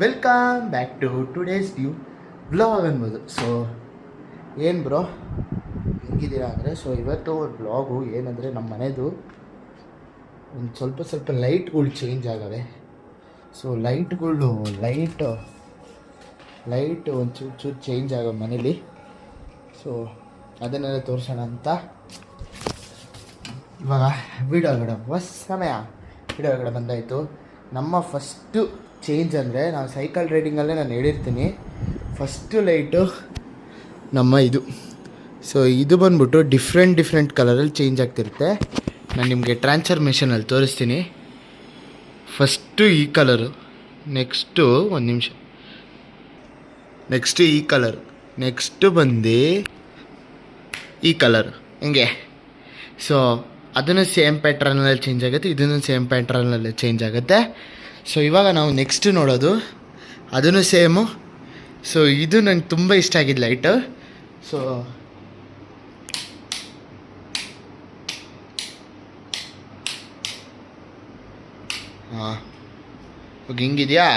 Welcome back to today's new blog ಅನ್ಬೋದು. So ಏನು bro ಹೆಂಗಿದ್ದೀರಾ ಅಂದರೆ, ಸೊ ಇವತ್ತು ಒಂದು ಬ್ಲಾಗು ಏನಂದರೆ ನಮ್ಮ ಮನೆದು ಒಂದು ಸ್ವಲ್ಪ ಲೈಟ್ಗಳು ಚೇಂಜ್ ಆಗವೆ. ಸೊ ಲೈಟ್ ಒಂದು ಚೂರು ಚೇಂಜ್ ಆಗೋ ಮನೇಲಿ. ಸೊ ಅದನ್ನೆಲ್ಲ ತೋರಿಸೋಣ ಅಂತ ಇವಾಗ ವಿಡಿಯೋ ಒಳಗಡೆ ಬಂದಾಯಿತು. ನಮ್ಮ ಫಸ್ಟು ಚೇಂಜ್ ಅಂದರೆ ನಾವು ಸೈಕಲ್ ರೈಡಿಂಗಲ್ಲೇ ನಾನು ಹೇಳಿರ್ತೀನಿ, ಫಸ್ಟು ಲೈಟು ನಮ್ಮ ಇದು. ಸೊ ಇದು ಬಂದ್ಬಿಟ್ಟು ಡಿಫ್ರೆಂಟ್ ಕಲರಲ್ಲಿ ಚೇಂಜ್ ಆಗ್ತಿರುತ್ತೆ. ನಾನು ನಿಮಗೆ ಟ್ರಾನ್ಸ್ಫರ್ಮೇಷನಲ್ಲಿ ತೋರಿಸ್ತೀನಿ. ಫಸ್ಟು ಈ ಕಲರು, ನೆಕ್ಸ್ಟು ಒಂದು ನಿಮಿಷ, ನೆಕ್ಸ್ಟು ಈ ಕಲರ್, ನೆಕ್ಸ್ಟು ಬಂದು ಈ ಕಲರ್, ಹಿಂಗೆ. ಸೊ ಅದನ್ನು ಸೇಮ್ ಪ್ಯಾಟ್ರನಲ್ಲಿ ಚೇಂಜ್ ಆಗುತ್ತೆ, ಇದನ್ನು ಸೇಮ್ ಪ್ಯಾಟ್ರನಲ್ಲಿ ಚೇಂಜ್ ಆಗುತ್ತೆ. ಸೊ ಇವಾಗ ನಾವು ನೆಕ್ಸ್ಟ್ ನೋಡೋದು ಅದನ್ನು ಸೇಮು. ಸೊ ಇದು ನಂಗೆ ತುಂಬ ಇಷ್ಟ ಆಗಿದ್ದು ಲೈಟು. ಸೊ ಹಾಂ ಓಕೆ, ಹಿಂಗಿದೆಯಾ?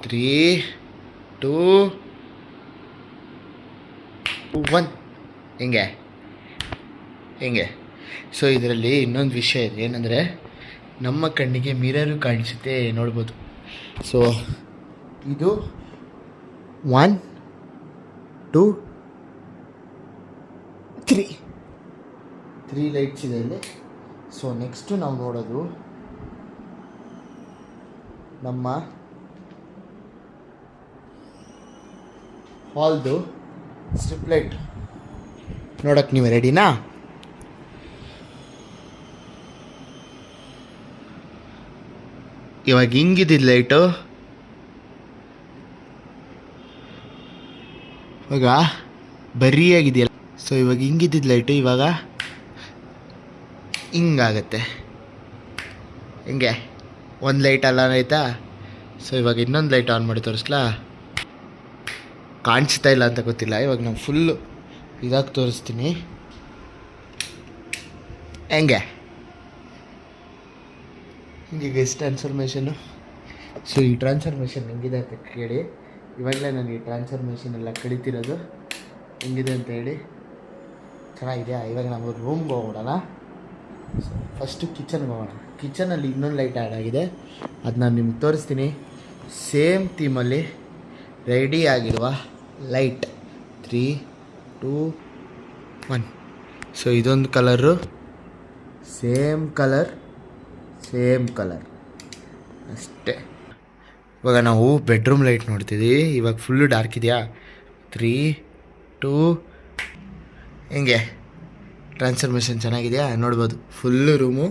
3, 2, 1 ಹಿಂಗೆ. ಸೊ ಇದರಲ್ಲಿ ಇನ್ನೊಂದು ವಿಷಯ ಇದೆ, ಏನಂದರೆ ನಮ್ಮ ಕಣ್ಣಿಗೆ ಮಿರರು ಕಾಣಿಸುತ್ತೆ, ನೋಡ್ಬೋದು. ಸೊ ಇದು 1, 2, 3 ಲೈಟ್ಸ್ ಇದೆ ಇಲ್ಲಿ. ಸೊ ನೆಕ್ಸ್ಟು ನಾವು ನೋಡೋದು ನಮ್ಮ ಹಾಲ್ದು ಸ್ಟ್ರಿಪ್ ಲೈಟ್. ನೋಡೋಕ್ಕೆ ನೀವು ರೆಡಿನಾ? ಇವಾಗ ಹಿಂಗಿದ್ದಿದ್ದು ಲೈಟು ಇವಾಗ ಬರಿಯಾಗಿದೆಯಲ್ಲ. ಸೊ ಇವಾಗ ಹಿಂಗಿದ್ದಿದ್ದು ಲೈಟು ಇವಾಗ ಹಿಂಗಾಗತ್ತೆ, ಹಿಂಗೆ ಒಂದು ಲೈಟ್ ಅಲ್ಲ ಆಯಿತಾ. ಸೊ ಇವಾಗ ಇನ್ನೊಂದು ಲೈಟ್ ಆನ್ ಮಾಡಿ ತೋರಿಸ್ಲಾ? ಕಾಣಿಸ್ತಾ ಇಲ್ಲ ಅಂತ ಗೊತ್ತಿಲ್ಲ. ಇವಾಗ ನಾನು ಫುಲ್ಲು ಇದಾಗಿ ತೋರಿಸ್ತೀನಿ, ಹಿಂಗೆ ಗೈಸ್ ಟ್ರಾನ್ಸ್ಫರ್ಮೇಷನು. ಸೊ ಈ ಟ್ರಾನ್ಸ್ಫರ್ಮೇಷನ್ ಹೆಂಗಿದೆ ಅಂತ ಕೇಳಿ. ಇವಾಗಲೇ ನಾನು ಈ ಟ್ರಾನ್ಸ್ಫರ್ಮೇಷನ್ ಎಲ್ಲ ಕಳಿತಿರೋದು ಹೆಂಗಿದೆ ಅಂತ ಹೇಳಿ. ಚೆನ್ನಾಗಿದೆಯಾ? ಇವಾಗ ನಾವು ರೂಮ್ಗೆ ಹೋಗೋಣ. ಸೊ ಫಸ್ಟು ಕಿಚನ್ಗೆ ಹೋಗೋಣ. ಕಿಚನಲ್ಲಿ ಇನ್ನೊಂದು ಲೈಟ್ ಆ್ಯಡ್ ಆಗಿದೆ, ಅದು ನಾನು ನಿಮ್ಗೆ ತೋರಿಸ್ತೀನಿ. ಸೇಮ್ ಥೀಮಲ್ಲಿ ರೆಡಿ ಆಗಿರುವ ಲೈಟ್. 3, 2, 1. ಸೊ ಇದೊಂದು ಕಲರು, ಸೇಮ್ ಕಲರ್ ಅಷ್ಟೇ. ಇವಾಗ ನಾವು ಬೆಡ್ರೂಮ್ ಲೈಟ್ ನೋಡ್ತಿದ್ದೀವಿ. ಇವಾಗ ಫುಲ್ಲು ಡಾರ್ಕ್ ಇದೆಯಾ? 3, 2 ಹಿಂಗೆ ಟ್ರಾನ್ಸ್ಫರ್ಮೇಷನ್ ಚೆನ್ನಾಗಿದೆಯಾ? ನೋಡ್ಬೋದು, ಫುಲ್ಲು ರೂಮು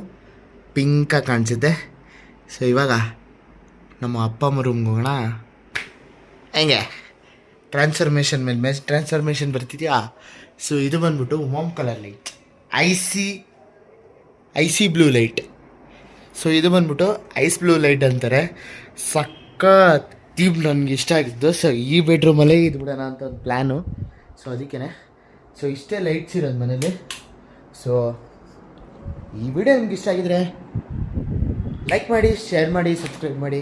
ಪಿಂಕಾಗಿ ಕಾಣಿಸುತ್ತೆ. ಸೊ ಇವಾಗ ನಮ್ಮ ಅಪ್ಪ ಅಮ್ಮ ರೂಮ್ಗೆ ಹೋಗೋಣ. ಹೆಂಗೆ ಟ್ರಾನ್ಸ್ಫರ್ಮೇಷನ್ ಮೇಲೆ ಟ್ರಾನ್ಸ್ಫರ್ಮೇಷನ್ ಬರ್ತಿದೆಯಾ? ಸೊ ಇದು ಬಂದ್ಬಿಟ್ಟು warm colour light, IC blue light. So ಇದು ಬಂದ್ಬಿಟ್ಟು ಐಸ್ ಬ್ಲೂ ಲೈಟ್ ಅಂತಾರೆ. ಸಖತ್ ಥೀಮ್ ನನಗೆ ಇಷ್ಟ ಆಗಿದ್ದು. ಸೊ ಈ ಬೆಡ್ರೂಮಲ್ಲೇ ಇದು ಬಿಡೋಣ ಅಂತ ಒಂದು ಪ್ಲ್ಯಾನು. ಸೊ ಅದಕ್ಕೇ ಸೊ ಇಷ್ಟೇ ಲೈಟ್ಸ್ ಇರೋದು ಮನೇಲಿ. ಸೊ ಈ ವಿಡಿಯೋ ನಿಮ್ಗೆ ಇಷ್ಟ ಆಗಿದ್ರೆ ಲೈಕ್ ಮಾಡಿ, ಶೇರ್ ಮಾಡಿ, ಸಬ್ಸ್ಕ್ರೈಬ್ ಮಾಡಿ.